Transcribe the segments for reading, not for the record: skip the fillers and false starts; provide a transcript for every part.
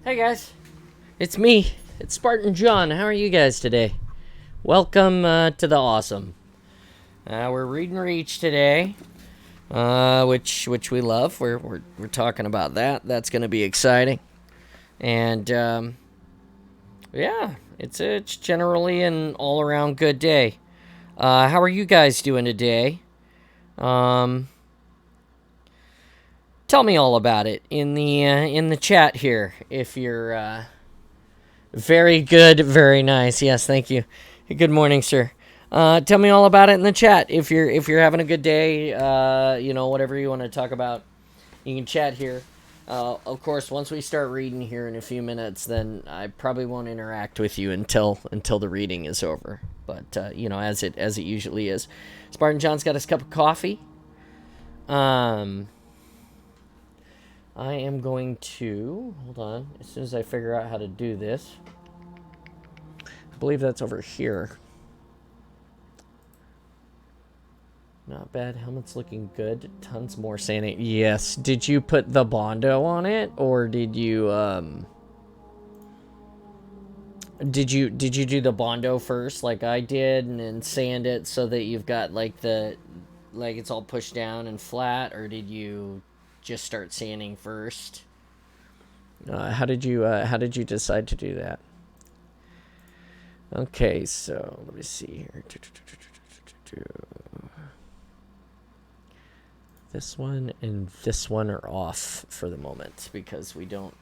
Hey guys, it's me. It's Spartan John. How are you guys today? Welcome to the awesome. We're reading Reach today, which we love. We're talking about that. That's going to be exciting, and yeah, it's generally an all around good day. How are you guys doing today? Um, Tell me all about it in the chat here if you're. Very good, very nice. Yes, thank you. Good morning, sir. Tell me all about it in the chat. If you're having a good day, whatever you want to talk about, you can chat here. Of course, once we start reading here in a few minutes, then I probably won't interact with you until the reading is over. But as it usually is. Spartan John's got his cup of coffee. I am going to hold on as soon as I figure out how to do this. I believe that's over here. Not bad. Helmet's looking good. Tons more sanding. Yes. Did you put the Bondo on it, or did you did you do the Bondo first, like I did, and then sand it so that you've got like it's all pushed down and flat, or did you just start sanding first? How did you decide to do that? Okay, so let me see here. This one and this one are off for the moment because we don't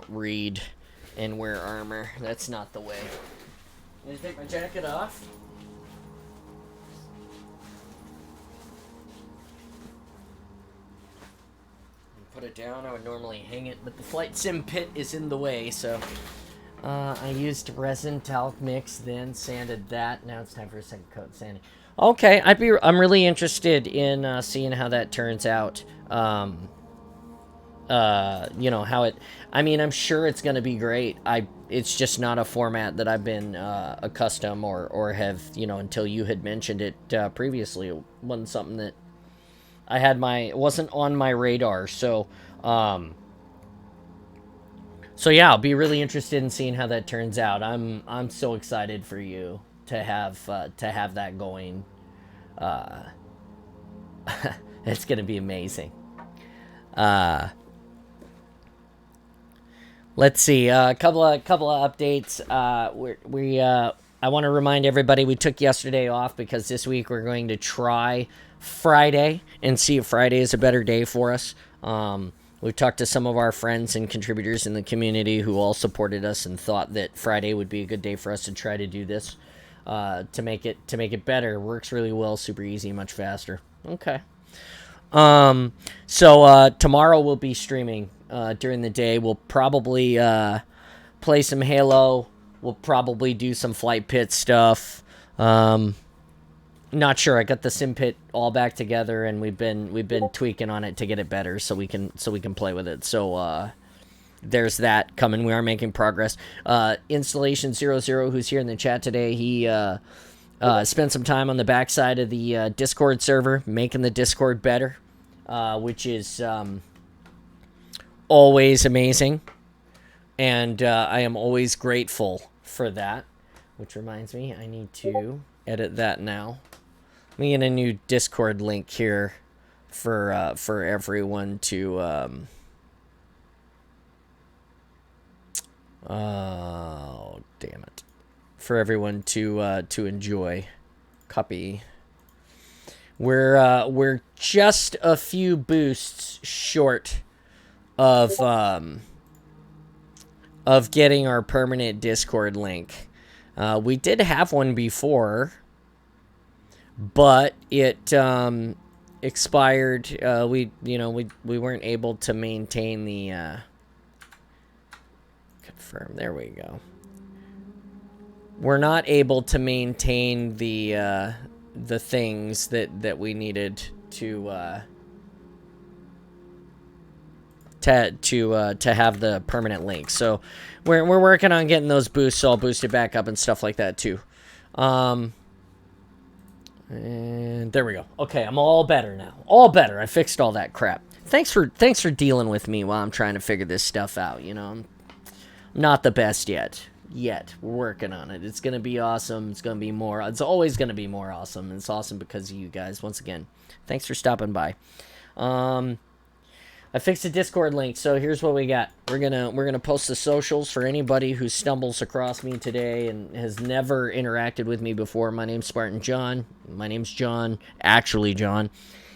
read and wear armor. That's not the way. I'm gonna take my jacket off. Put it down. I would normally hang it, but the flight sim pit is in the way, so I used resin talc mix, then sanded that. Now it's time for a second coat sanding. Okay, I'm really interested in seeing how that turns out. How it. I mean, I'm sure it's gonna be great. It's just not a format that I've been accustomed or have until you had mentioned it previously. It wasn't something that it wasn't on my radar. So yeah, I'll be really interested in seeing how that turns out. I'm so excited for you to have that going. It's gonna be amazing. Let's see. A couple of updates. I want to remind everybody we took yesterday off because this week we're going to try Friday and see if Friday is a better day for us. We've talked to some of our friends and contributors in the community who all supported us and thought that Friday would be a good day for us to try to do this to make it better. Works really well, super easy, much faster. Okay. So tomorrow we'll be streaming during the day. We'll probably play some Halo. We'll probably do some Flight Pit stuff. Not sure. I got the sim pit all back together, and we've been tweaking on it to get it better, so we can play with it. So there's that coming. We are making progress. Installation 00, who's here in the chat today, he spent some time on the backside of the Discord server, making the Discord better, which is always amazing, and I am always grateful for that. Which reminds me, I need to edit that now. Let me get a new Discord link here for everyone to oh damn it, for everyone to enjoy. Copy. We're just a few boosts short of getting our permanent Discord link. We did have one before, but it expired. We weren't able to maintain the confirm. There we go. We're not able to maintain the things that we needed to have the permanent link. So we're working on getting those boosts all boosted back up and stuff like that too. And there we go. Okay, I'm all better now. All better. I fixed all that crap. Thanks for dealing with me while I'm trying to figure this stuff out. I'm not the best yet. We're working on it. It's gonna be awesome. It's gonna be more. It's always gonna be more awesome. It's awesome because of you guys. Once again, thanks for stopping by. I fixed the Discord link, so here's what we got. We're gonna post the socials for anybody who stumbles across me today and has never interacted with me before. My name's Spartan John. My name's John. Actually, John.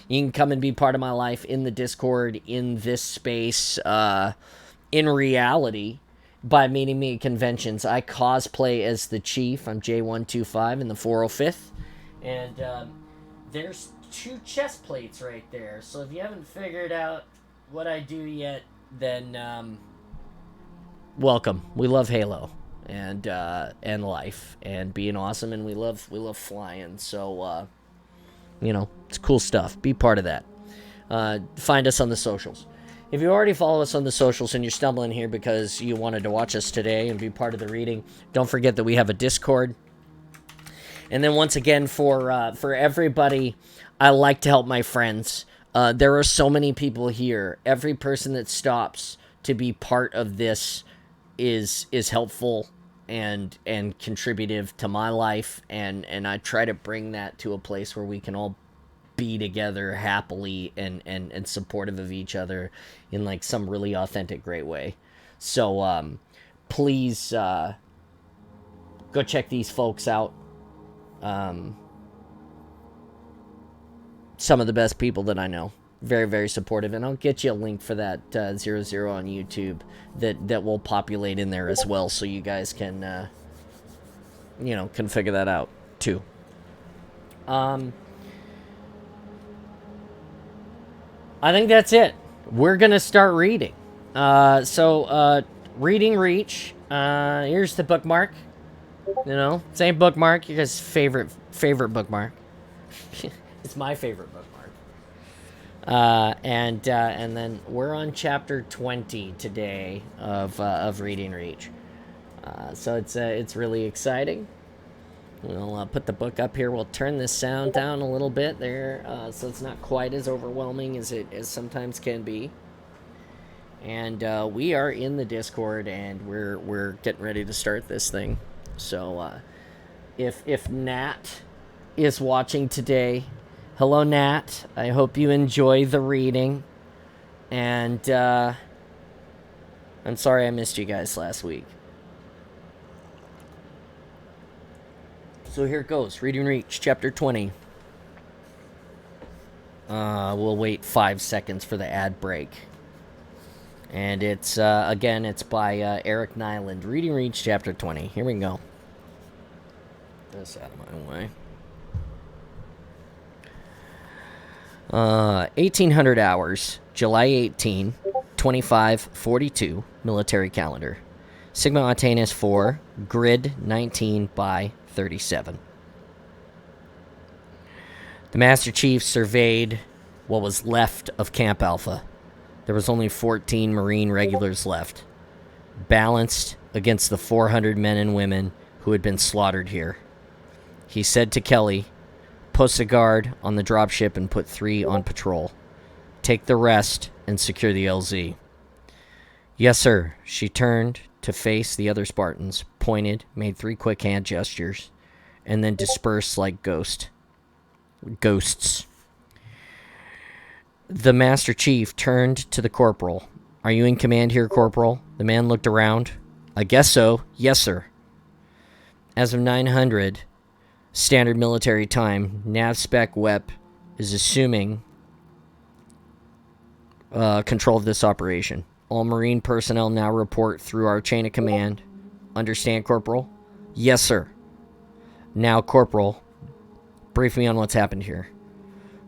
You can come and be part of my life in the Discord, in this space, in reality, by meeting me at conventions. I cosplay as the Chief. I'm J125 in the 405th. And there's 2 chest plates right there. So if you haven't figured out what I do yet, then welcome. We love Halo and life and being awesome, and we love flying. So it's cool stuff. Be part of that. Find us on the socials. If you already follow us on the socials and you're stumbling here because you wanted to watch us today and be part of the reading, don't forget that we have a Discord. And then once again, for everybody, I like to help my friends. There are so many people here. Every person that stops to be part of this is helpful and contributive to my life, and I try to bring that to a place where we can all be together happily and supportive of each other in like some really authentic, great way. So please go check these folks out. Some of the best people that I know. Very, very supportive. And I'll get you a link for that 00 on YouTube that will populate in there as well, so you guys can can figure that out too. I think that's it. We're going to start reading. Reading Reach. Here's the bookmark. Same bookmark. Your guys' favorite bookmark. It's my favorite bookmark. And then we're on chapter 20 today of Reading Reach. So it's really exciting. We'll put the book up here. We'll turn this sound down a little bit there, so it's not quite as overwhelming as it sometimes can be. And we are in the Discord, and we're getting ready to start this thing. So if Nat is watching today, hello Nat. I hope you enjoy the reading. And I'm sorry I missed you guys last week. So here it goes. Reading Reach, chapter 20. We'll wait 5 seconds for the ad break. And it's, again, it's by Eric Nyland. Reading Reach, chapter 20. Here we go. This out of my way. 1800 hours, July 18, 2542, military calendar. Sigma Octanus 4, grid 19 by 37. The Master Chief surveyed what was left of Camp Alpha. There was only 14 Marine regulars left, balanced against the 400 men and women who had been slaughtered here. He said to Kelly, "Post a guard on the dropship and put 3 on patrol. Take the rest and secure the LZ." "Yes, sir." She turned to face the other Spartans, pointed, made 3 quick hand gestures, and then dispersed like ghosts. The Master Chief turned to the corporal. "Are you in command here, Corporal?" The man looked around. "I guess so. Yes, sir." As of 900 standard military time, NavSpec WEP is assuming control of this operation. All Marine personnel now report through our chain of command. Understand, Corporal? "Yes, sir." "Now, Corporal, brief me on what's happened here."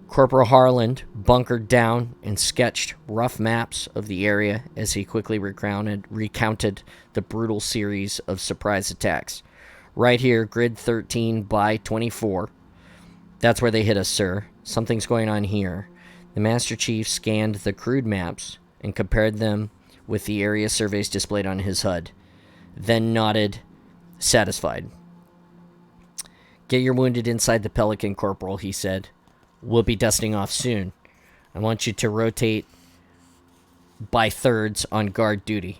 Corporal Harland bunkered down and sketched rough maps of the area as he quickly recounted the brutal series of surprise attacks. "Right here, grid 13 by 24. That's where they hit us, sir. Something's going on here." The Master Chief scanned the crude maps and compared them with the area surveys displayed on his HUD, then nodded, satisfied. "Get your wounded inside the Pelican, Corporal," he said. "We'll be dusting off soon. I want you to rotate by thirds on guard duty.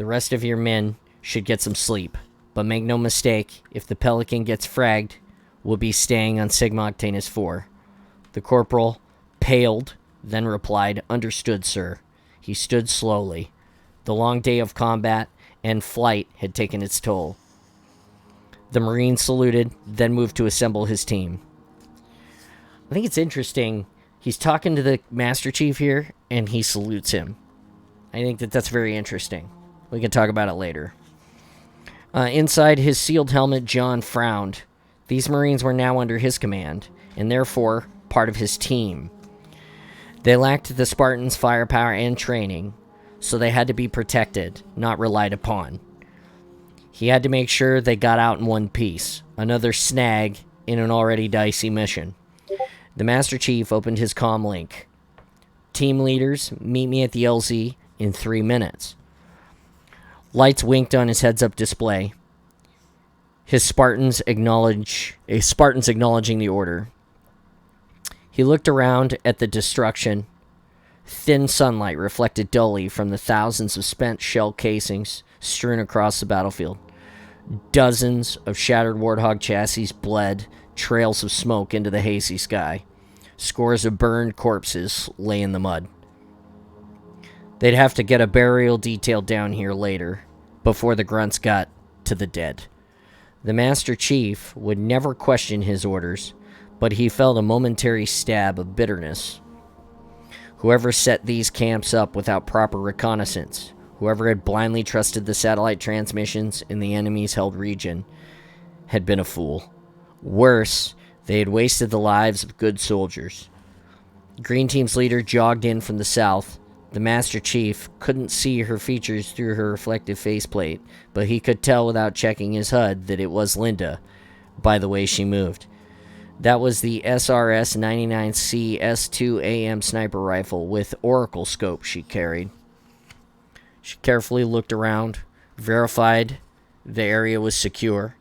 The rest of your men should get some sleep. But make no mistake, if the Pelican gets fragged, we'll be staying on Sigma Octanus 4. The corporal paled, then replied, "Understood, sir." He stood slowly. The long day of combat and flight had taken its toll. The Marine saluted, then moved to assemble his team. I think it's interesting. He's talking to the Master Chief here, and he salutes him. I think that's very interesting. We can talk about it later. Inside his sealed helmet, John frowned. These Marines were now under his command, and therefore part of his team. They lacked the Spartans' firepower and training, so they had to be protected, not relied upon. He had to make sure they got out in one piece, another snag in an already dicey mission. The Master Chief opened his comm link. Team leaders, meet me at the LZ in 3 minutes. Lights winked on his heads-up display. Spartans acknowledging the order. He looked around at the destruction. Thin sunlight reflected dully from the thousands of spent shell casings strewn across the battlefield. Dozens of shattered Warthog chassis bled trails of smoke into the hazy sky. Scores of burned corpses lay in the mud. They'd have to get a burial detail down here later, before the grunts got to the dead. The Master Chief would never question his orders, but he felt a momentary stab of bitterness. Whoever set these camps up without proper reconnaissance, whoever had blindly trusted the satellite transmissions in the enemy's held region, had been a fool. Worse, they had wasted the lives of good soldiers. Green Team's leader jogged in from the south. The Master Chief couldn't see her features through her reflective faceplate, but he could tell without checking his HUD that it was Linda, by the way she moved. That was the SRS-99C S2AM sniper rifle with Oracle scope she carried. She carefully looked around, verified the area was secure,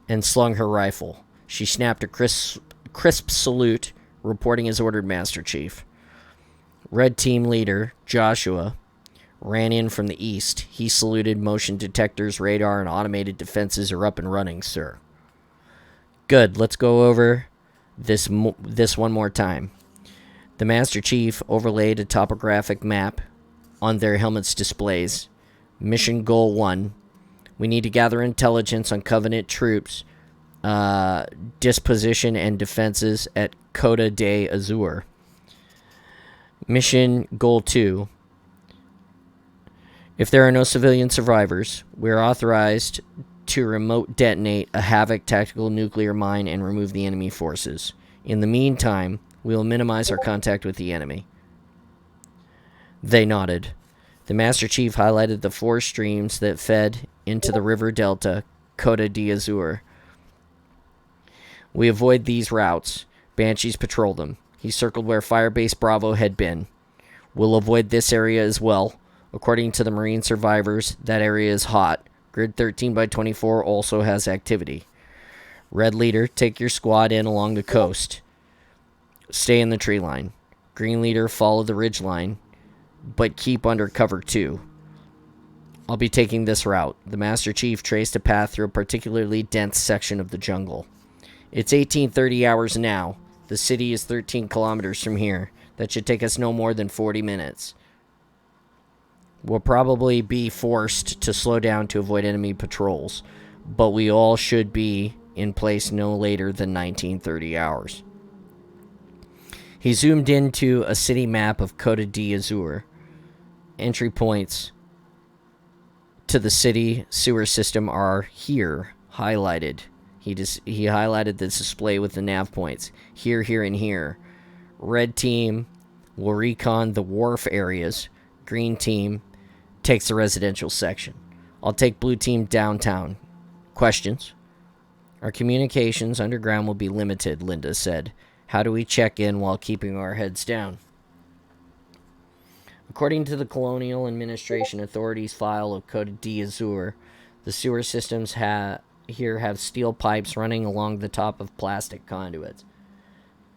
and slung her rifle. She snapped a crisp salute, reporting as ordered, Master Chief. Red Team leader, Joshua, ran in from the east. He saluted. Motion detectors, radar, and automated defenses are up and running, sir. Good, let's go over this one more time. The Master Chief overlaid a topographic map on their helmets' displays. Mission Goal 1. We need to gather intelligence on Covenant troops, disposition and defenses at Coda de Azur. Mission Goal 2. If there are no civilian survivors, we are authorized to remote detonate a Havoc tactical nuclear mine and remove the enemy forces. In the meantime, we will minimize our contact with the enemy. They nodded. The Master Chief highlighted the 4 streams that fed into the river delta, Coda de Azur. We avoid these routes. Banshees patrol them. He circled where Firebase Bravo had been. We'll avoid this area as well. According to the Marine survivors, that area is hot. Grid 13/24 also has activity. Red Leader, take your squad in along the coast. Stay in the tree line. Green Leader, follow the ridge line, but keep under cover too. I'll be taking this route. The Master Chief traced a path through a particularly dense section of the jungle. It's 1830 hours now. The city is 13 kilometers from here. That should take us no more than 40 minutes. We'll probably be forced to slow down to avoid enemy patrols, but we all should be in place no later than 1930 hours. He zoomed into a city map of Coda de Azur. Entry points to the city sewer system are here, highlighted. He highlighted the display with the nav points. Here, here, and here. Red Team will recon the wharf areas. Green Team takes the residential section. I'll take Blue Team downtown. Questions? Our communications underground will be limited, Linda said. How do we check in while keeping our heads down? According to the Colonial Administration Authority's file of Coda de Azur, the sewer systems here have steel pipes running along the top of plastic conduits.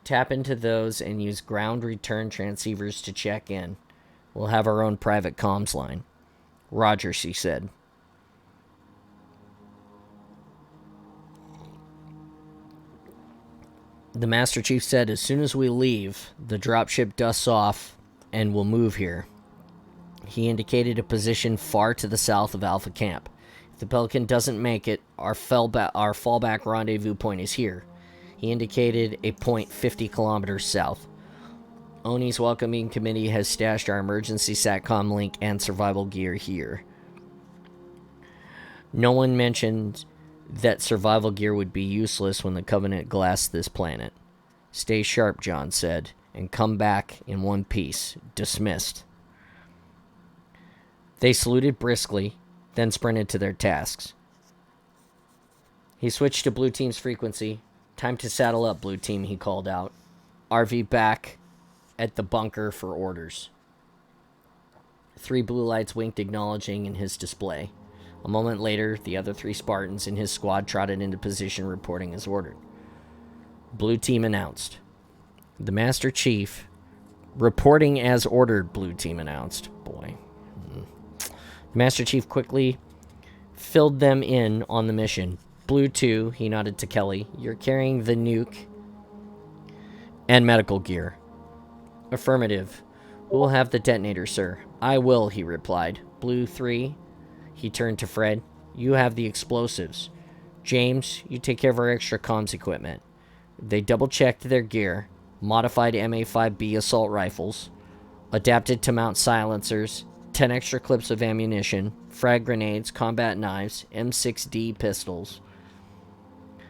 Tap into those and use ground return transceivers to check in. We'll have our own private comms line. Roger, she said. The Master Chief said, as soon as we leave, the dropship dusts off and we'll move here. He indicated a position far to the south of Alpha Camp. If the Pelican doesn't make it, our fallback rendezvous point is here. He indicated a point 50 kilometers south. Oni's welcoming committee has stashed our emergency SATCOM link and survival gear here. No one mentioned that survival gear would be useless when the Covenant glassed this planet. Stay sharp, John said, and come back in one piece. Dismissed. They saluted briskly, then sprinted to their tasks. He switched to Blue Team's frequency. Time to saddle up, Blue Team, he called out. RV back at the bunker for orders. 3 blue lights winked, acknowledging in his display. A moment later, the other 3 Spartans in his squad trotted into position, reporting as ordered. Blue Team announced. The Master Chief, reporting as ordered, Blue Team announced. Boy. The Master Chief quickly filled them in on the mission. Blue 2, he nodded to Kelly, you're carrying the nuke and medical gear. Affirmative. Who will have the detonator, sir? I will, he replied. Blue 3, he turned to Fred. You have the explosives. James, you take care of our extra comms equipment. They double-checked their gear. Modified MA5B assault rifles. Adapted to mount silencers. 10 extra clips of ammunition. Frag grenades, combat knives, M6D pistols.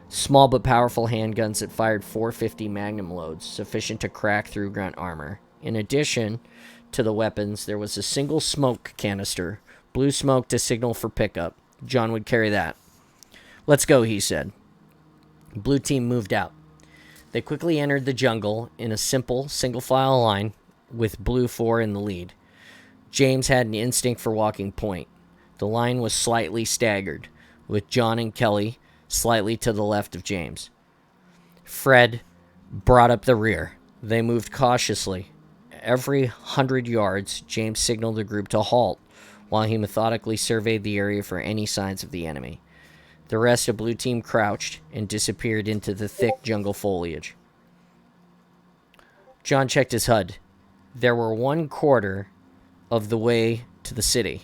Small but powerful handguns that fired 450 Magnum loads, sufficient to crack through grunt armor. In addition to the weapons, there was a single smoke canister. Blue smoke to signal for pickup. John would carry that. Let's go, he said. Blue Team moved out. They quickly entered the jungle in a simple, single-file line, with Blue 4 in the lead. James had an instinct for walking point. The line was slightly staggered, with John and Kelly slightly to the left of James. Fred brought up the rear. They moved cautiously. Every 100 yards, James signaled the group to halt, while he methodically surveyed the area for any signs of the enemy. The rest of Blue Team crouched and disappeared into the thick jungle foliage. John checked his HUD. There were 1/4 of the way to the city.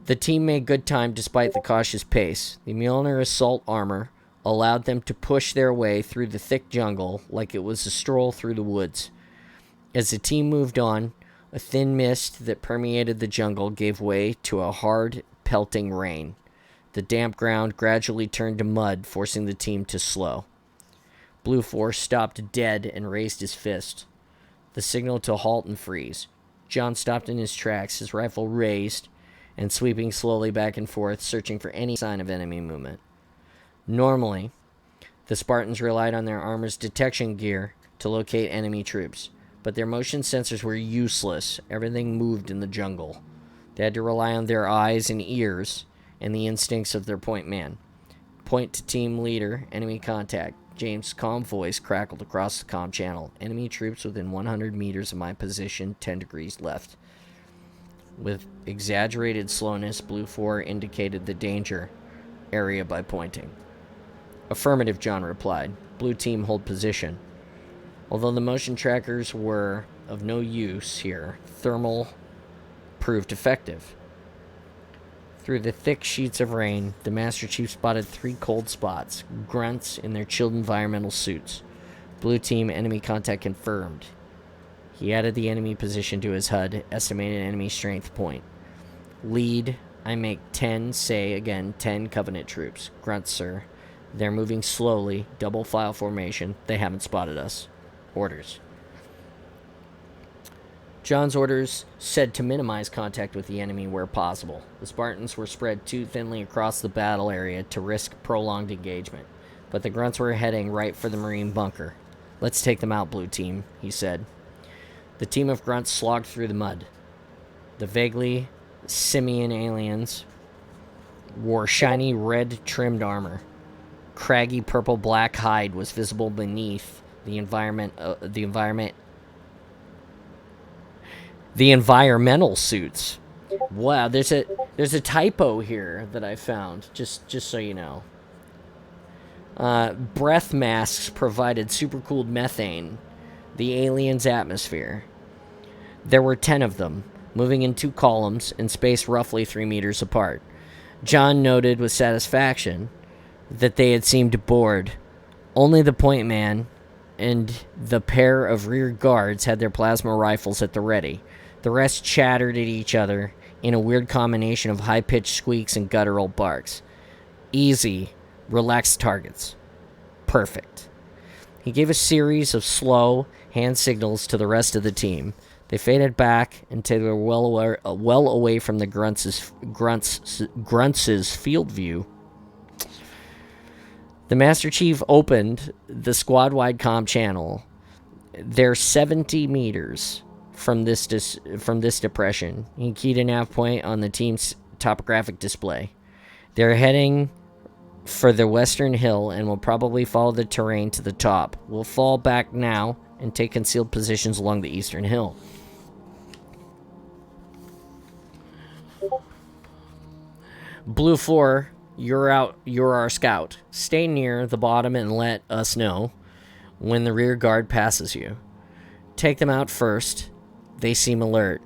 The team made good time despite the cautious pace. The Mjolnir assault armor allowed them to push their way through the thick jungle like it was a stroll through the woods. As the team moved on, a thin mist that permeated the jungle gave way to a hard, pelting rain. The damp ground gradually turned to mud, forcing the team to slow. Blue 4 stopped dead and raised his fist, the signal to halt and freeze. John stopped in his tracks, his rifle raised, and sweeping slowly back and forth, searching for any sign of enemy movement. Normally, the Spartans relied on their armor's detection gear to locate enemy troops, but their motion sensors were useless. Everything moved in the jungle. They had to rely on their eyes and ears and the instincts of their point man. Point to team leader, enemy contact. James' calm voice crackled across the comm channel. Enemy troops within 100 meters of my position, 10 degrees left. With exaggerated slowness, Blue 4 indicated the danger area by pointing. Affirmative, John replied. Blue Team hold position. Although the motion trackers were of no use here, thermal proved effective. Through the thick sheets of rain, the Master Chief spotted 3 cold spots, grunts in their chilled environmental suits. Blue Team enemy contact confirmed. He added the enemy position to his HUD, estimated enemy strength point. Lead, I make 10, say again, 10 Covenant troops. Grunts, sir. They're moving slowly, double file formation. They haven't spotted us. Orders. John's orders said to minimize contact with the enemy where possible. The Spartans were spread too thinly across the battle area to risk prolonged engagement, but the grunts were heading right for the Marine bunker. Let's take them out, Blue Team, he said. The team of grunts slogged through the mud. The vaguely simian aliens wore shiny red-trimmed armor. Craggy purple-black hide was visible beneath the environmental suits. Wow, there's a typo here that I found. Just so you know. Breath masks provided supercooled methane, the alien's atmosphere. There were 10 of them, moving in 2 columns and spaced roughly 3 meters apart. John noted with satisfaction that they had seemed bored. Only the point man and the pair of rear guards had their plasma rifles at the ready. The rest chattered at each other in a weird combination of high-pitched squeaks and guttural barks. Easy, relaxed targets. Perfect. He gave a series of slow hand signals to the rest of the team. They faded back until they were well away from the grunts' field view. The Master Chief opened the squad-wide comm channel. They're 70 meters from this depression. He keyed a nav point on the team's topographic display. They're heading for the western hill and will probably follow the terrain to the top. We'll fall back now and take concealed positions along the eastern hill. Blue 4, you're our scout. Stay near the bottom and let us know when the rear guard passes you. Take them out first. They seem alert.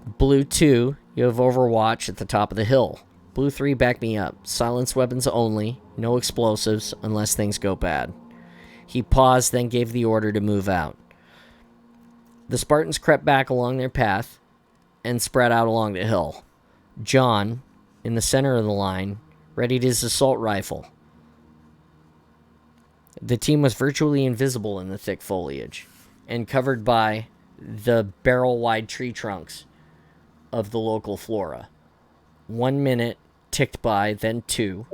Blue 2, you have overwatch at the top of the hill. Blue 3, back me up. Silence weapons only. No explosives unless things go bad. He paused, then gave the order to move out. The Spartans crept back along their path and spread out along the hill. John, in the center of the line, readied his assault rifle. The team was virtually invisible in the thick foliage and covered by the barrel-wide tree trunks of the local flora. 1 minute ticked by, then 2,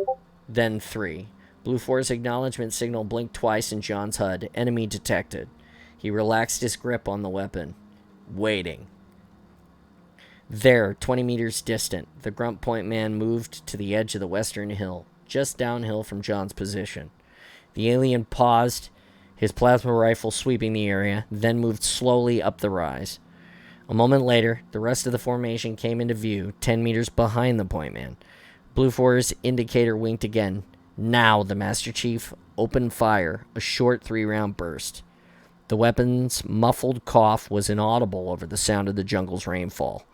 then 3. Blue 4's acknowledgement signal blinked twice in John's HUD. Enemy detected. He relaxed his grip on the weapon, waiting. There, 20 meters distant, the grunt point man moved to the edge of the western hill, just downhill from John's position. The alien paused, his plasma rifle sweeping the area, then moved slowly up the rise. A moment later, the rest of the formation came into view, 10 meters behind the point man. Blue 4's indicator winked again. Now, the Master Chief opened fire, a short 3-round burst. The weapon's muffled cough was inaudible over the sound of the jungle's rainfall.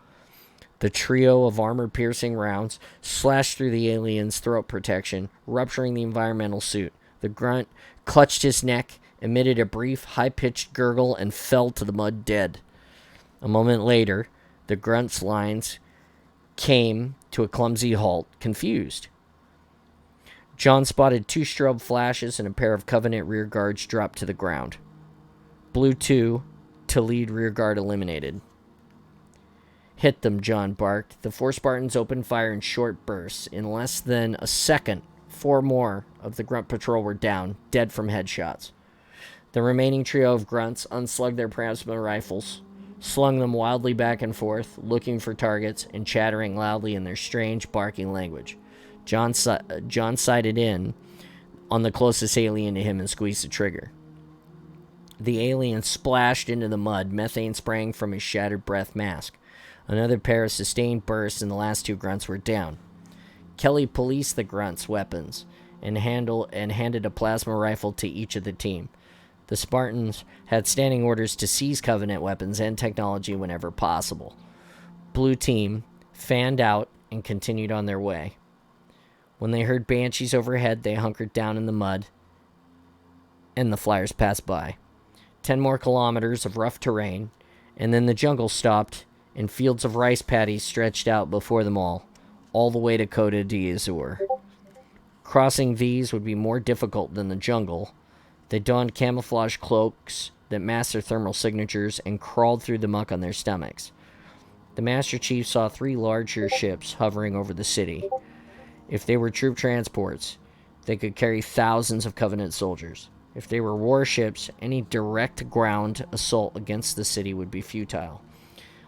The trio of armor-piercing rounds slashed through the alien's throat protection, rupturing the environmental suit. The grunt clutched his neck, emitted a brief, high-pitched gurgle, and fell to the mud dead. A moment later, the grunt's lines came to a clumsy halt, confused. John spotted 2 strobe flashes and a pair of Covenant rear guards dropped to the ground. Blue 2, to lead rear guard eliminated. Hit them, John barked. The 4 Spartans opened fire in short bursts. In less than a second, 4 more of the grunt patrol were down, dead from headshots. The remaining trio of grunts unslugged their plasma rifles, slung them wildly back and forth, looking for targets and chattering loudly in their strange, barking language. John sighted in on the closest alien to him and squeezed the trigger. The alien splashed into the mud, methane spraying from his shattered breath mask. Another pair of sustained bursts, and the last 2 grunts were down. Kelly policed the grunts' weapons and handed a plasma rifle to each of the team. The Spartans had standing orders to seize Covenant weapons and technology whenever possible. Blue Team fanned out and continued on their way. When they heard banshees overhead, they hunkered down in the mud, and the flyers passed by. 10 more kilometers of rough terrain, and then the jungle stopped, and fields of rice paddies stretched out before them all the way to Coda d'Azur. Crossing these would be more difficult than the jungle. They donned camouflage cloaks that masked their thermal signatures and crawled through the muck on their stomachs. The Master Chief saw 3 larger ships hovering over the city. If they were troop transports, they could carry thousands of Covenant soldiers. If they were warships, any direct ground assault against the city would be futile.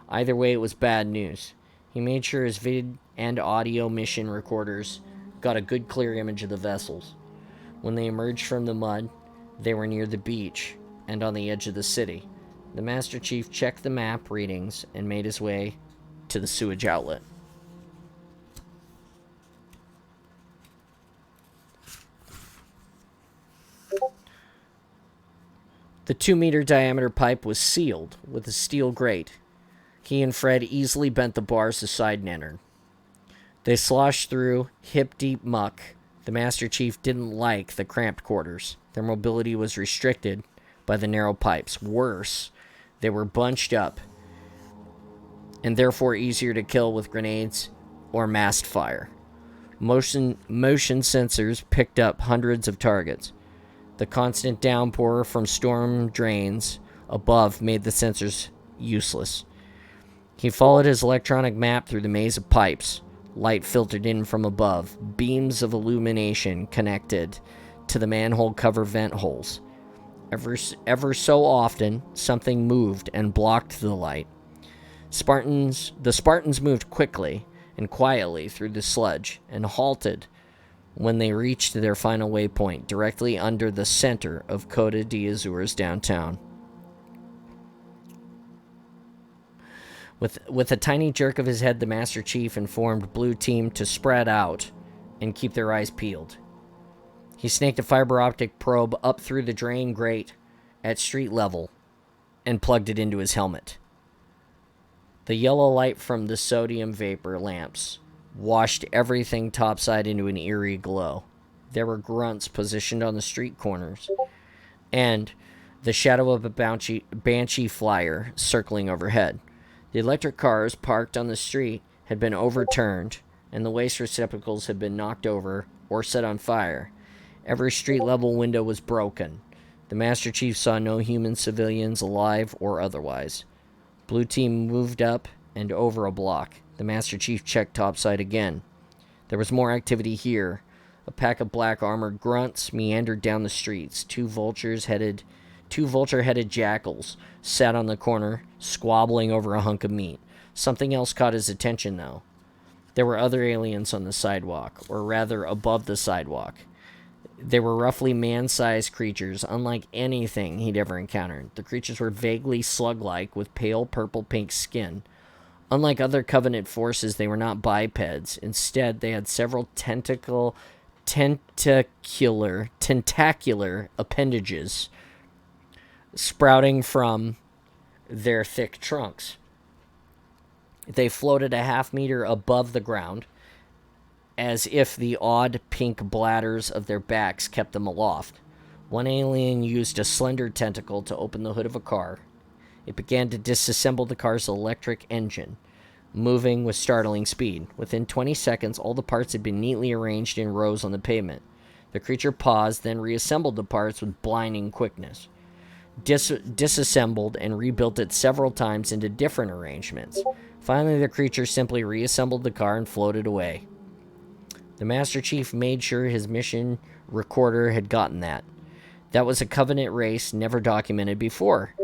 Either way, it was bad news. He made sure his vid and audio mission recorders got a good clear image of the vessels. When they emerged from the mud, they were near the beach and on the edge of the city. The Master Chief checked the map readings and made his way to the sewage outlet. The 2-meter diameter pipe was sealed with a steel grate. He and Fred easily bent the bars aside and entered. They sloshed through hip-deep muck. The Master Chief didn't like the cramped quarters. Their mobility was restricted by the narrow pipes. Worse, they were bunched up and therefore easier to kill with grenades or massed fire. Motion sensors picked up hundreds of targets. The constant downpour from storm drains above made the sensors useless. He followed his electronic map through the maze of pipes. Light filtered in from above. Beams of illumination connected to the manhole cover vent holes. Ever so often, something moved and blocked the light. The Spartans moved quickly and quietly through the sludge and halted when they reached their final waypoint, directly under the center of Costa d'Azur's downtown. With a tiny jerk of his head, the Master Chief informed Blue Team to spread out and keep their eyes peeled. He snaked a fiber optic probe up through the drain grate at street level and plugged it into his helmet. The yellow light from the sodium vapor lamps washed everything topside into an eerie glow. There were grunts positioned on the street corners, and the shadow of a banshee flyer circling overhead. The electric cars parked on the street had been overturned, and the waste receptacles had been knocked over or set on fire. Every street-level window was broken. The Master Chief saw no human civilians, alive or otherwise. Blue Team moved up and over a block. The Master Chief checked topside again. There was more activity here. A pack of black armored grunts meandered down the streets. Two vulture-headed jackals sat on the corner, squabbling over a hunk of meat. Something else caught his attention, though. There were other aliens on the sidewalk, or rather above the sidewalk. They were roughly man-sized creatures, unlike anything he'd ever encountered. The creatures were vaguely slug-like, with pale purple-pink skin. Unlike other Covenant forces, they were not bipeds. Instead, they had several tentacular appendages sprouting from their thick trunks. They floated a half-meter above the ground, as if the odd pink bladders of their backs kept them aloft. One alien used a slender tentacle to open the hood of a car. It began to disassemble the car's electric engine, moving with startling speed. Within 20 seconds, all the parts had been neatly arranged in rows on the pavement. The creature paused, then reassembled the parts with blinding quickness. Disassembled and rebuilt it several times into different arrangements. Finally, the creature simply reassembled the car and floated away. The Master Chief made sure his mission recorder had gotten that. That was a Covenant race never documented before.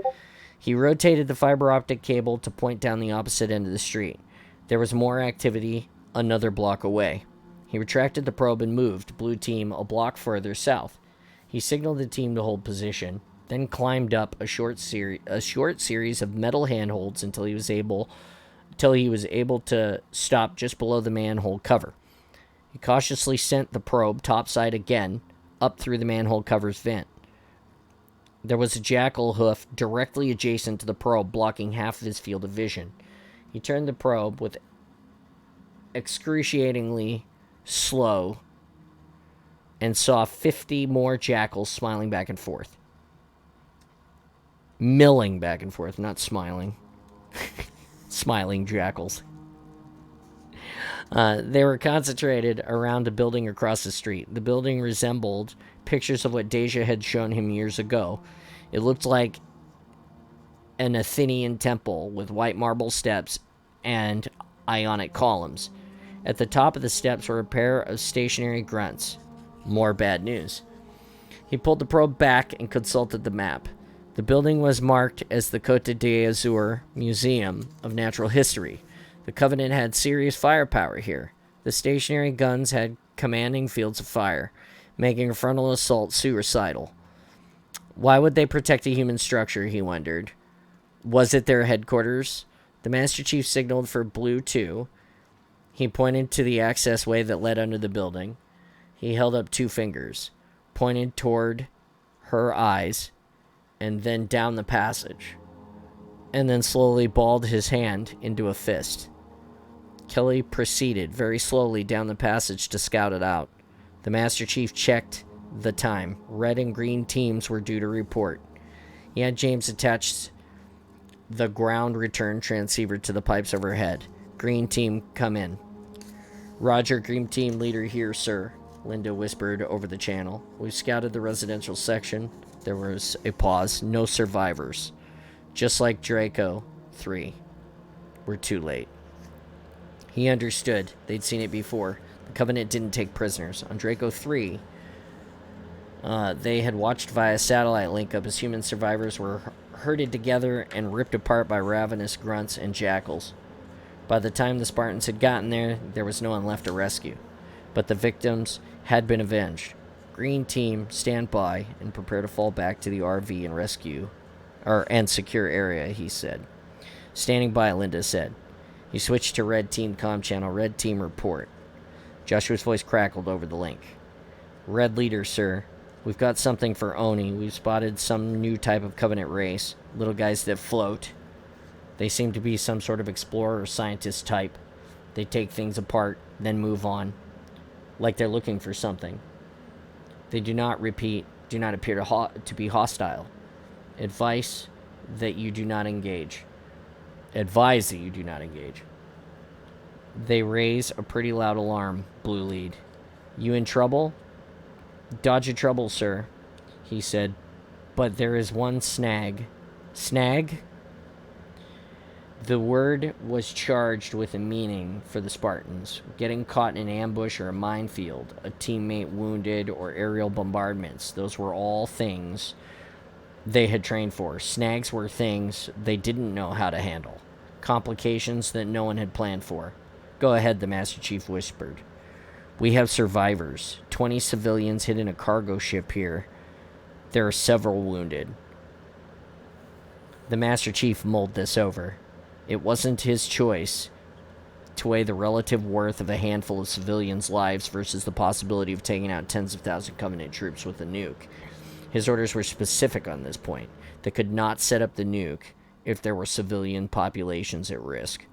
He rotated the fiber optic cable to point down the opposite end of the street. There was more activity another block away. He retracted the probe and moved Blue Team a block further south. He signaled the team to hold position, then climbed up a short series of metal handholds until he was able to stop just below the manhole cover. He cautiously sent the probe topside again, up through the manhole cover's vent. There was a jackal hoof directly adjacent to the probe, blocking half of his field of vision. He turned the probe with excruciatingly slow and saw 50 more jackals smiling back and forth. Milling back and forth, not smiling. Smiling jackals. They were concentrated around a building across the street. The building resembled pictures of what Deja had shown him years ago. It looked like an Athenian temple with white marble steps and ionic columns. At the top of the steps were a pair of stationary grunts. More bad news. He pulled the probe back and consulted the map. The building was marked as the Costa d'Azur Museum of Natural History. The Covenant had serious firepower here. The stationary guns had commanding fields of fire, making a frontal assault suicidal. Why would they protect a human structure, he wondered. Was it their headquarters? The Master Chief signaled for Blue 2. He pointed to the access way that led under the building. He held up 2 fingers, pointed toward her eyes, and then down the passage, and then slowly balled his hand into a fist. Kelly proceeded very slowly down the passage to scout it out. The Master Chief checked the time. Red and green teams were due to report. He had James attach the ground return transceiver to the pipes overhead. Green team, come in. Roger, green team leader here, sir, Linda whispered over the channel. We've scouted the residential section. There was a pause. No survivors. Just like Draco 3. We're too late. He understood. They'd seen it before. The Covenant didn't take prisoners. On Draco 3, they had watched via satellite link-up as human survivors were herded together and ripped apart by ravenous grunts and jackals. By the time the Spartans had gotten there, there was no one left to rescue. But the victims had been avenged. Green team, stand by and prepare to fall back to the RV and rescue, and secure area, he said. Standing by, Linda said. He switched to red team comm channel. Red team report. Joshua's voice crackled over the link. Red leader, sir. We've got something for Oni. We've spotted some new type of Covenant race. Little guys that float. They seem to be some sort of explorer or scientist type. They take things apart, then move on. Like they're looking for something. They do not appear to be hostile. Advise that you do not engage. They raise a pretty loud alarm, Blue lead. You in trouble? Dodge a trouble, sir, he said. But there is one snag. Snag? The word was charged with a meaning for the Spartans. Getting caught in an ambush or a minefield, a teammate wounded, or aerial bombardments. Those were all things they had trained for. Snags were things they didn't know how to handle. Complications that no one had planned for. Go ahead, the Master Chief whispered. We have survivors. 20 civilians hid in a cargo ship here. There are several wounded. The Master Chief mulled this over. It wasn't his choice to weigh the relative worth of a handful of civilians' lives versus the possibility of taking out tens of thousands of Covenant troops with a nuke. His orders were specific on this point. They could not set up the nuke if there were civilian populations at risk.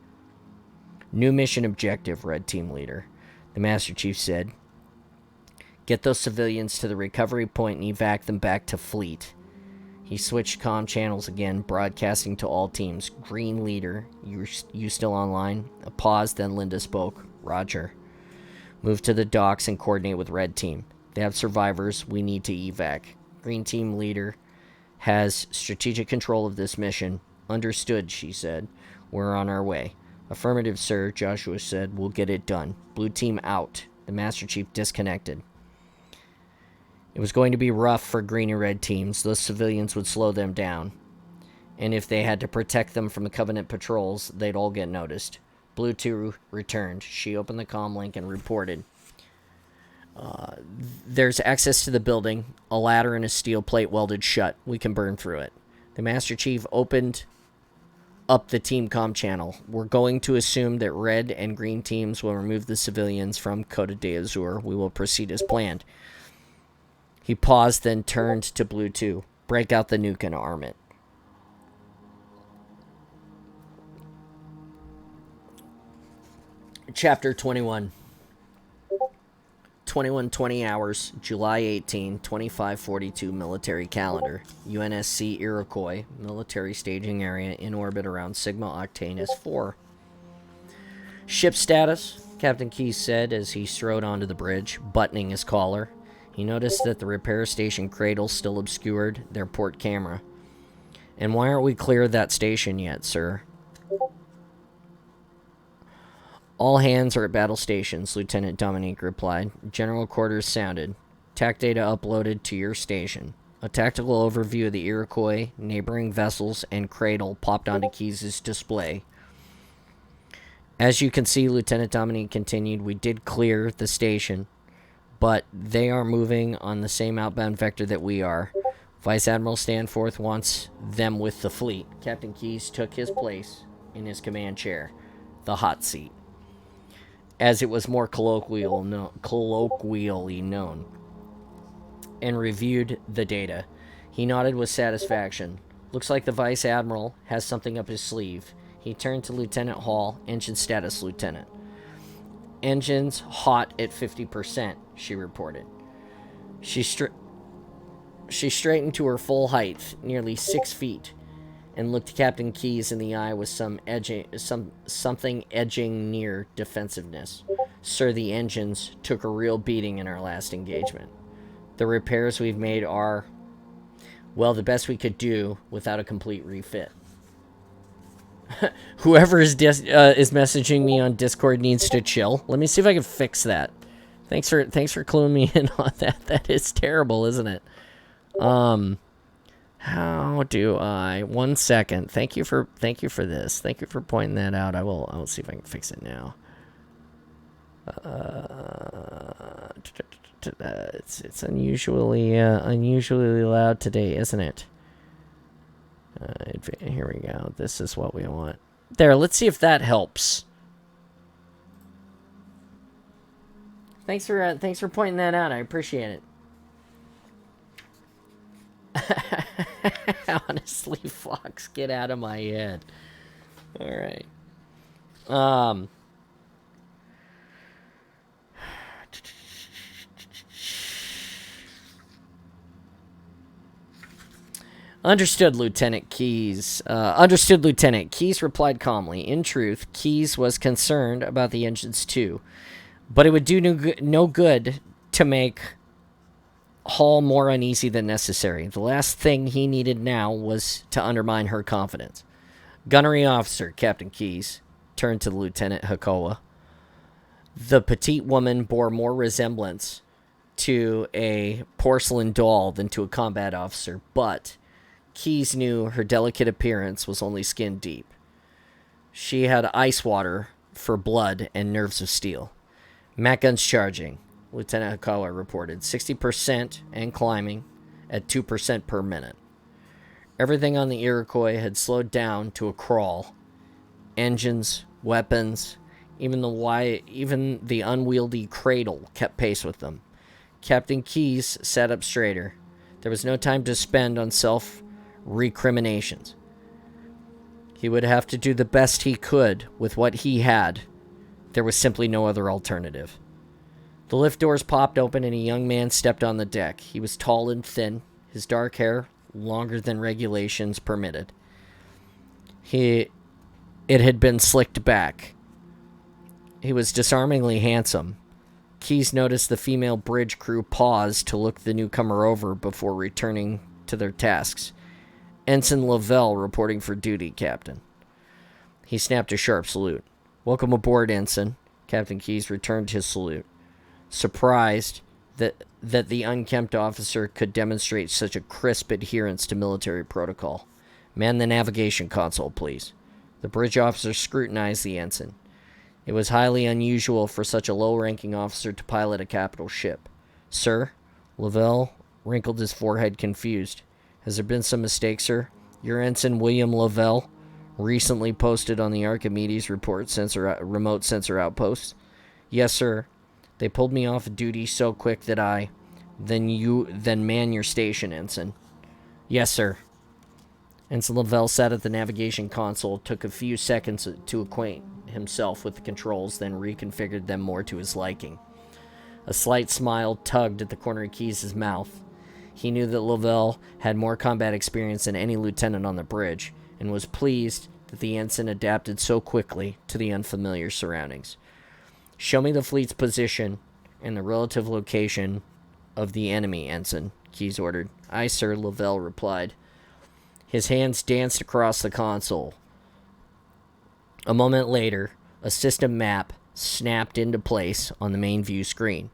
New mission objective, Red Team Leader. The Master Chief said. Get those civilians to the recovery point and evac them back to Fleet. He switched comm channels again, broadcasting to all teams. Green leader, you still online? A pause, then Linda spoke. Roger. Move to the docks and coordinate with Red Team. They have survivors. We need to evac. Green Team leader has strategic control of this mission. Understood, she said. We're on our way. Affirmative, sir, Joshua said. We'll get it done. Blue Team out. The Master Chief disconnected. It was going to be rough for green and red teams. Those civilians would slow them down. And if they had to protect them from the Covenant patrols, they'd all get noticed. Blue 2 returned. She opened the comm link and reported. There's access to the building. A ladder and a steel plate welded shut. We can burn through it. The Master Chief opened up the team comm channel. We're going to assume that red and green teams will remove the civilians from Coda de Azur. We will proceed as planned. He paused, then turned to Blue 2. Break out the nuke and arm it. Chapter 21. 21:20 hours, July 18, 2542 military calendar. UNSC Iroquois, military staging area in orbit around Sigma Octanus 4. Ship status, Captain Keyes said as he strode onto the bridge, buttoning his collar. He noticed that the repair station cradle still obscured their port camera. And why aren't we clear of that station yet, sir? All hands are at battle stations, Lieutenant Dominique replied. General quarters sounded. TAC data uploaded to your station. A tactical overview of the Iroquois, neighboring vessels, and cradle popped onto Keyes' display. As you can see, Lieutenant Dominique continued, we did clear the station, but they are moving on the same outbound vector that we are. Vice Admiral Stanforth wants them with the fleet. Captain Keyes took his place in his command chair, the hot seat, as it was more colloquially known, and reviewed the data. He nodded with satisfaction. Looks like the Vice Admiral has something up his sleeve. He turned to Lieutenant Hall, engine status, Lieutenant. Engines hot at 50%, she reported. She straightened to her full height, nearly 6 feet, and looked Captain Keyes in the eye with something edging near defensiveness. Sir, the engines took a real beating in our last engagement. The repairs we've made are, well, the best we could do without a complete refit. Whoever is messaging me on Discord needs to chill. Let me see if I can fix that. Thanks for cluing me in on that. That is terrible, isn't it? How do I? 1 second. Thank you for this. Thank you for pointing that out. I will see if I can fix it now. It's unusually loud today, isn't it? Here we go. This is what we want. There, let's see if that helps. Thanks for pointing that out. I appreciate it. Honestly, Fox, get out of my head. All right. Understood, Lieutenant Keyes. Understood, Lieutenant. Keyes replied calmly. In truth, Keyes was concerned about the engines too, but it would do no good to make Hall more uneasy than necessary. The last thing he needed now was to undermine her confidence. Gunnery officer, Captain Keyes turned to Lieutenant Hakoa. The petite woman bore more resemblance to a porcelain doll than to a combat officer, but Keyes knew her delicate appearance was only skin deep. She had ice water for blood and nerves of steel. Mac guns charging, Lieutenant Hakoa reported. 60% and climbing at 2% per minute. Everything on the Iroquois had slowed down to a crawl. Engines, weapons, even the unwieldy cradle kept pace with them. Captain Keyes sat up straighter. There was no time to spend on self-recriminations. He would have to do the best he could with what he had. There was simply no other alternative. The lift doors popped open and a young man stepped on the deck. He was tall and thin, his dark hair longer than regulations permitted. It had been slicked back. He was disarmingly handsome. Keyes noticed the female bridge crew pause to look the newcomer over before returning to their tasks. Ensign Lavelle reporting for duty, Captain. He snapped a sharp salute. Welcome aboard, Ensign. Captain Keyes returned his salute, surprised that the unkempt officer could demonstrate such a crisp adherence to military protocol. Man the navigation console, please. The bridge officer scrutinized the ensign. It was highly unusual for such a low-ranking officer to pilot a capital ship. Sir? Lavelle wrinkled his forehead, confused. Has there been some mistake, sir? Your Ensign William Lavelle, recently posted on the Archimedes remote sensor outpost? Yes, sir. They pulled me off duty so quick that then man your station, Ensign. Yes, sir. Ensign Lavelle sat at the navigation console, took a few seconds to acquaint himself with the controls, then reconfigured them more to his liking. A slight smile tugged at the corner of Keyes' mouth. He knew that Lavelle had more combat experience than any lieutenant on the bridge, and was pleased that the ensign adapted so quickly to the unfamiliar surroundings. Show me the fleet's position and the relative location of the enemy, Ensign, Keyes ordered. Aye, sir, Lavelle replied. His hands danced across the console. A moment later, a system map snapped into place on the main view screen.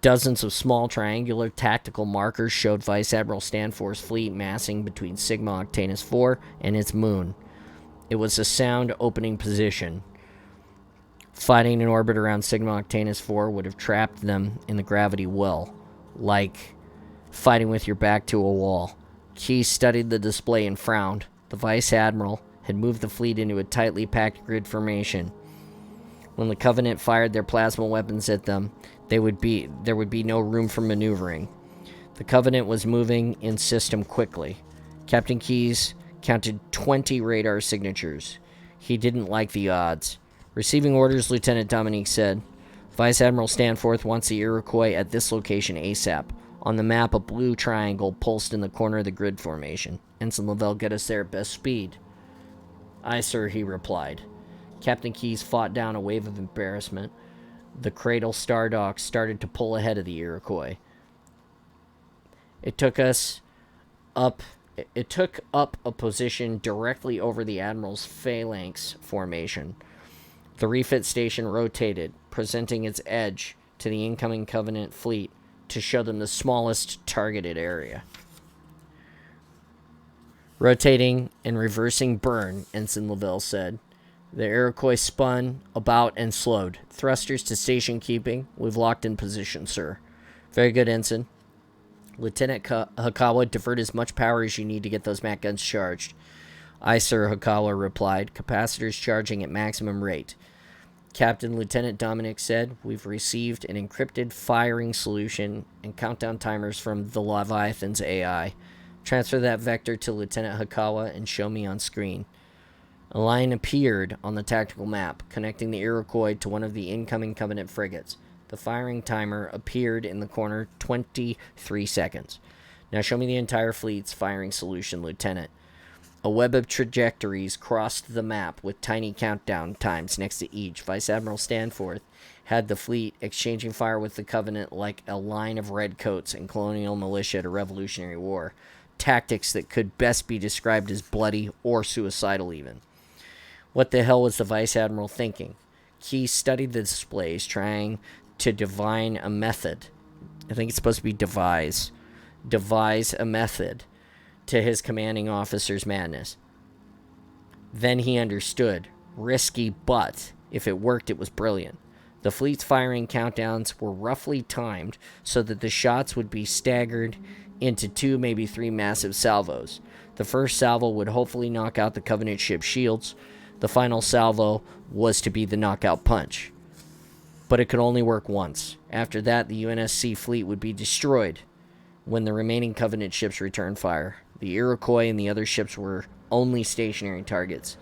Dozens of small triangular tactical markers showed Vice Admiral Stanfor's fleet massing between Sigma Octanus 4 and its moon. It was a sound opening position. Fighting in orbit around Sigma Octanus 4 would have trapped them in the gravity well, like fighting with your back to a wall. Keyes studied the display and frowned. The Vice Admiral had moved the fleet into a tightly packed grid formation. When the Covenant fired their plasma weapons at them, there would be no room for maneuvering. The Covenant was moving in system quickly. Captain Keyes counted 20 radar signatures. He didn't like the odds. Receiving orders, Lieutenant Dominique said. Vice Admiral Stanforth wants the Iroquois at this location ASAP. On the map, a blue triangle pulsed in the corner of the grid formation. Ensign Lavelle, get us there at best speed. Aye, sir, he replied. Captain Keyes fought down a wave of embarrassment. The Cradle Stardock started to pull ahead of the Iroquois. It took up a position directly over the Admiral's phalanx formation. The refit station rotated, presenting its edge to the incoming Covenant fleet to show them the smallest targeted area. Rotating and reversing burn, Ensign Lavelle said. The Iroquois spun about and slowed. Thrusters to station keeping. We've locked in position, sir. Very good, Ensign. Lieutenant Hakawa, divert as much power as you need to get those MAC guns charged. Aye, sir, Hakawa replied. Capacitors charging at maximum rate. Captain Lieutenant Dominic said, we've received an encrypted firing solution and countdown timers from the Leviathan's AI. Transfer that vector to Lieutenant Hakawa and show me on screen. A line appeared on the tactical map, connecting the Iroquois to one of the incoming Covenant frigates. The firing timer appeared in the corner, 23 seconds. Now show me the entire fleet's firing solution, Lieutenant. A web of trajectories crossed the map with tiny countdown times next to each. Vice Admiral Stanforth had the fleet exchanging fire with the Covenant like a line of redcoats in colonial militia at a Revolutionary War. Tactics that could best be described as bloody or suicidal even. What the hell was the Vice Admiral thinking? Keyes studied the displays, trying to divine a method. I think it's supposed to be devise a method to his commanding officer's madness. Then he understood. Risky, but if it worked, it was brilliant. The fleet's firing countdowns were roughly timed so that the shots would be staggered into 2, maybe 3 massive salvos. The first salvo would hopefully knock out the Covenant ship's shields. The final salvo was to be the knockout punch. But it could only work once. After that, the UNSC fleet would be destroyed when the remaining Covenant ships returned fire. The Iroquois and the other ships were only stationary targets.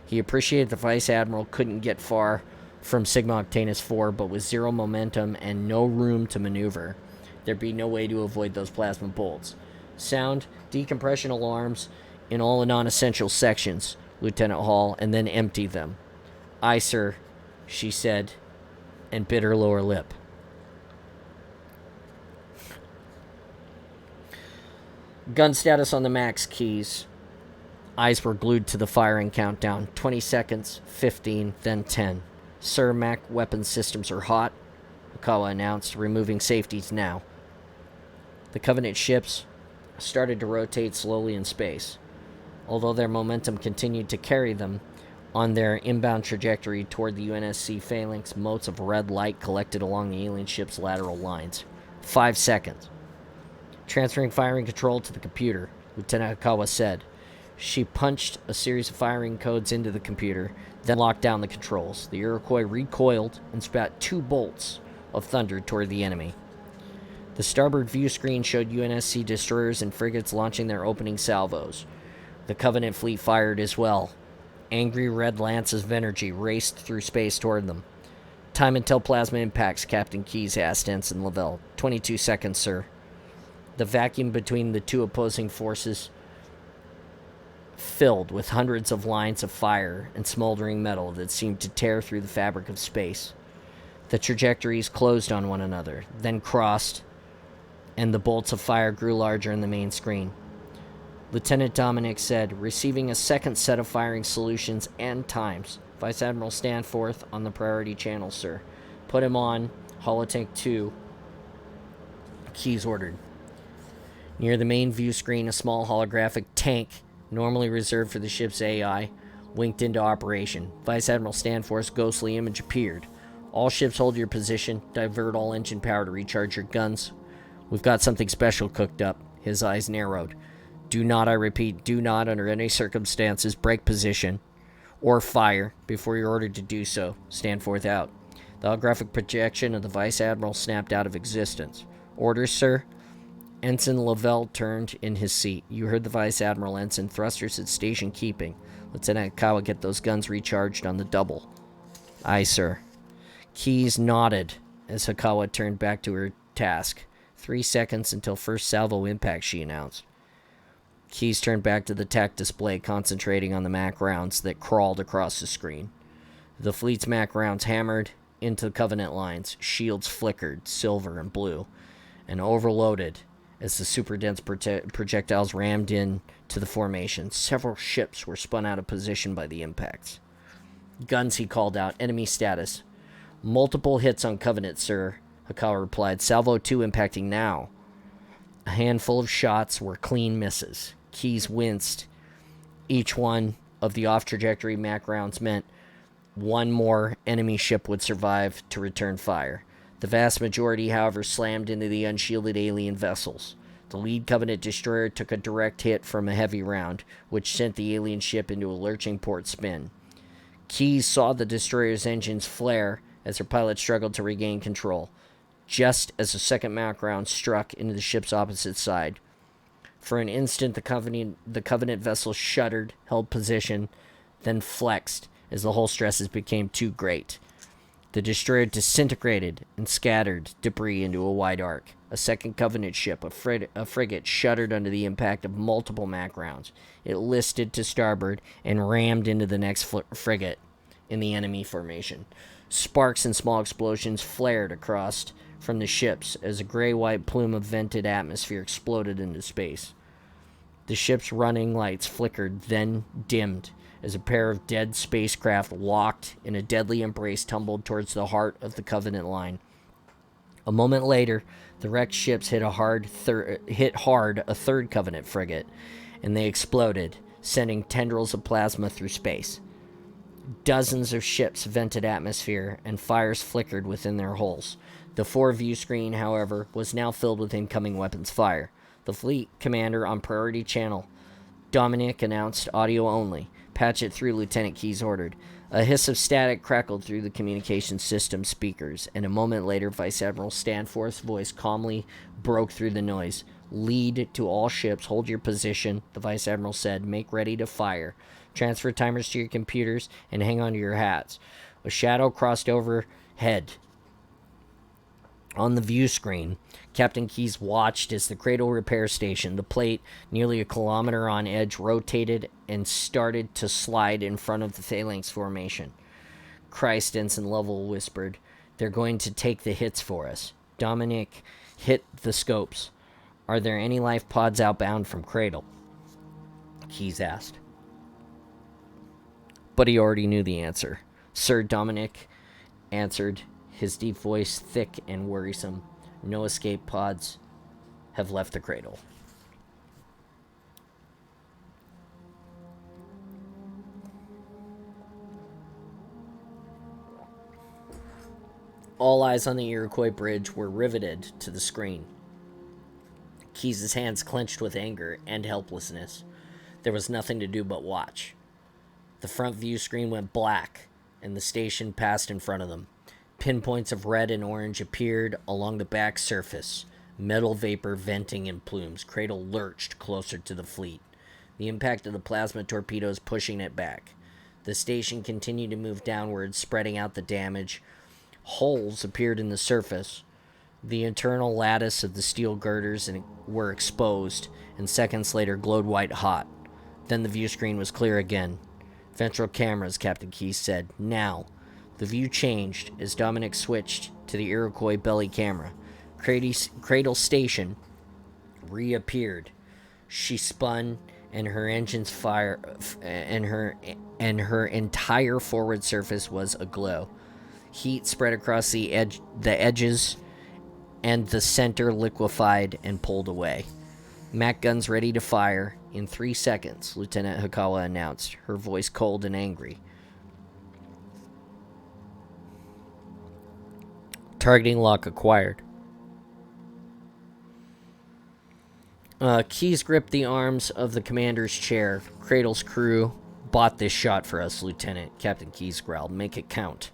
He appreciated the Vice Admiral couldn't get far from Sigma Octanus 4, but with zero momentum and no room to maneuver, there'd be no way to avoid those plasma bolts. Sound decompression alarms in all the non-essential sections, Lieutenant Hall, and then empty them. Aye, sir, she said, and bit her lower lip. Gun status on the Max, Keyes. Eyes were glued to the firing countdown. 20 seconds, 15, then 10. Sir, Mac weapon systems are hot, Okawa announced, removing safeties now. The Covenant ships started to rotate slowly in space. Although their momentum continued to carry them on their inbound trajectory toward the UNSC phalanx, motes of red light collected along the alien ship's lateral lines. 5 seconds. Transferring firing control to the computer, Lieutenant Hakawa said. She punched a series of firing codes into the computer, then locked down the controls. The Iroquois recoiled and spat 2 bolts of thunder toward the enemy. The starboard view screen showed UNSC destroyers and frigates launching their opening salvos. The Covenant fleet fired as well. Angry red lances of energy raced through space toward them. Time until plasma impacts, Captain Keyes asked Ensign Lavelle. 22 seconds, sir. The vacuum between the two opposing forces filled with hundreds of lines of fire and smoldering metal that seemed to tear through the fabric of space. The trajectories closed on one another, then crossed, and the bolts of fire grew larger in the main screen. Lieutenant Dominic said, receiving a second set of firing solutions and times. Vice Admiral Stanforth on the priority channel, sir. Put him on Holotank 2. Keyes ordered. Near the main view screen, a small holographic tank, normally reserved for the ship's AI, winked into operation. Vice Admiral Stanforth's ghostly image appeared. All ships hold your position. Divert all engine power to recharge your guns. We've got something special cooked up. His eyes narrowed. Do not, I repeat, do not under any circumstances break position or fire before you're ordered to do so. Stand forth out. The holographic projection of the Vice Admiral snapped out of existence. Orders, sir? Ensign Lavelle turned in his seat. You heard the Vice Admiral, Ensign. Thrusters at station keeping. Lieutenant Hikawa, get those guns recharged on the double. Aye, sir. Keyes nodded as Hikawa turned back to her task. 3 seconds until first salvo impact, she announced. Keyes turned back to the TAC display, concentrating on the MAC rounds that crawled across the screen. The fleet's MAC rounds hammered into the Covenant lines. Shields flickered, silver and blue, and overloaded as the super-dense projectiles rammed in to the formation. Several ships were spun out of position by the impacts. Guns, he called out. Enemy status. Multiple hits on Covenant, sir, Hikawa replied. Salvo 2 impacting now. A handful of shots were clean misses. Keyes winced. Each one of the off-trajectory MAC rounds meant one more enemy ship would survive to return fire. The vast majority, however, slammed into the unshielded alien vessels. The lead Covenant destroyer took a direct hit from a heavy round, which sent the alien ship into a lurching port spin. Keyes saw the destroyer's engines flare as her pilot struggled to regain control, just as the second MAC round struck into the ship's opposite side. For an instant, the Covenant vessel shuddered, held position, then flexed as the hull stresses became too great. The destroyer disintegrated and scattered debris into a wide arc. A second Covenant ship, a frigate, shuddered under the impact of multiple MAC rounds. It listed to starboard and rammed into the next frigate in the enemy formation. Sparks and small explosions flared across from the ships as a gray-white plume of vented atmosphere exploded into space. The ship's running lights flickered, then dimmed, as a pair of dead spacecraft locked in a deadly embrace tumbled towards the heart of the Covenant line. A moment later, the wrecked ships hit hard a third Covenant frigate, and they exploded, sending tendrils of plasma through space. Dozens of ships vented atmosphere, and fires flickered within their hulls. The fore-view screen, however, was now filled with incoming weapons fire. The fleet commander on priority channel, Dominic, announced audio only. Patch it through, Lieutenant Keyes ordered. A hiss of static crackled through the communication system speakers, and a moment later, Vice Admiral Stanforth's voice calmly broke through the noise. Lead to all ships. Hold your position, the Vice Admiral said. Make ready to fire. Transfer timers to your computers and hang on to your hats. A shadow crossed overhead. On the view screen, Captain Keyes watched as the cradle repair station, the plate nearly a kilometer on edge, rotated and started to slide in front of the phalanx formation. Christ, Ensign Lovell whispered. They're going to take the hits for us. Dominic hit the scopes. Are there any life pods outbound from cradle? Keyes asked. But he already knew the answer. Sir, Dominic answered, his deep voice thick and worrisome. No escape pods have left the cradle. All eyes on the Iroquois bridge were riveted to the screen. Keyes' hands clenched with anger and helplessness. There was nothing to do but watch. The front view screen went black, and the station passed in front of them. Pinpoints of red and orange appeared along the back surface, metal vapor venting in plumes. Cradle lurched closer to the fleet, the impact of the plasma torpedoes pushing it back. The station continued to move downwards, spreading out the damage. Holes appeared in the surface. The internal lattice of the steel girders were exposed, and seconds later glowed white hot. Then the view screen was clear again. Ventral cameras, Captain Keyes said. Now. The view changed as Dominic switched to the Iroquois belly camera. Cradle station reappeared. She spun, and her engines and her entire forward surface was aglow. Heat spread across the edges, and the center liquefied and pulled away. Mac guns ready to fire in 3 seconds, Lieutenant Hikawa announced, her voice cold and angry. Targeting lock acquired. Keyes gripped the arms of the commander's chair. Cradle's crew bought this shot for us, Lieutenant. Captain Keyes growled. Make it count.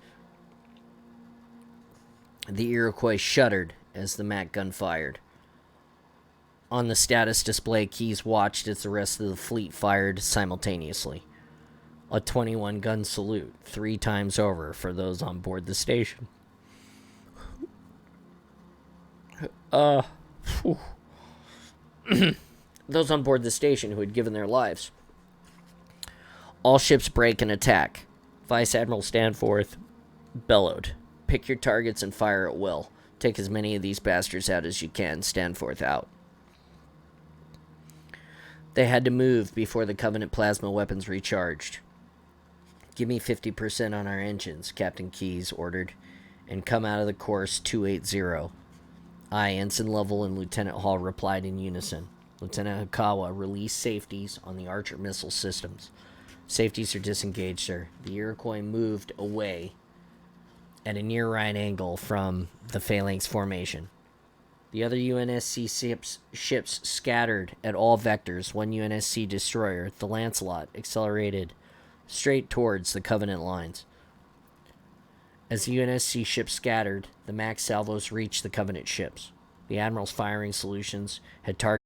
The Iroquois shuddered as the MAC gun fired. On the status display, Keyes watched as the rest of the fleet fired simultaneously. A 21-gun salute, 3 times over for those on board the station. Those on board the station who had given their lives. All ships break and attack. Vice Admiral Stanforth bellowed. Pick your targets and fire at will. Take as many of these bastards out as you can. Stanforth out. They had to move before the Covenant plasma weapons recharged. Give me 50% on our engines, Captain Keyes ordered, and come out of the course 280. I, Ensign Lovell, and Lieutenant Hall replied in unison. Lieutenant Hikawa released safeties on the Archer missile systems. Safeties are disengaged, sir. The Iroquois moved away at a near right angle from the Phalanx formation. The other UNSC ships scattered at all vectors. One UNSC destroyer, the Lancelot, accelerated straight towards the Covenant lines. As the UNSC ships scattered, the MAC salvos reached the Covenant ships. The Admiral's firing solutions had targeted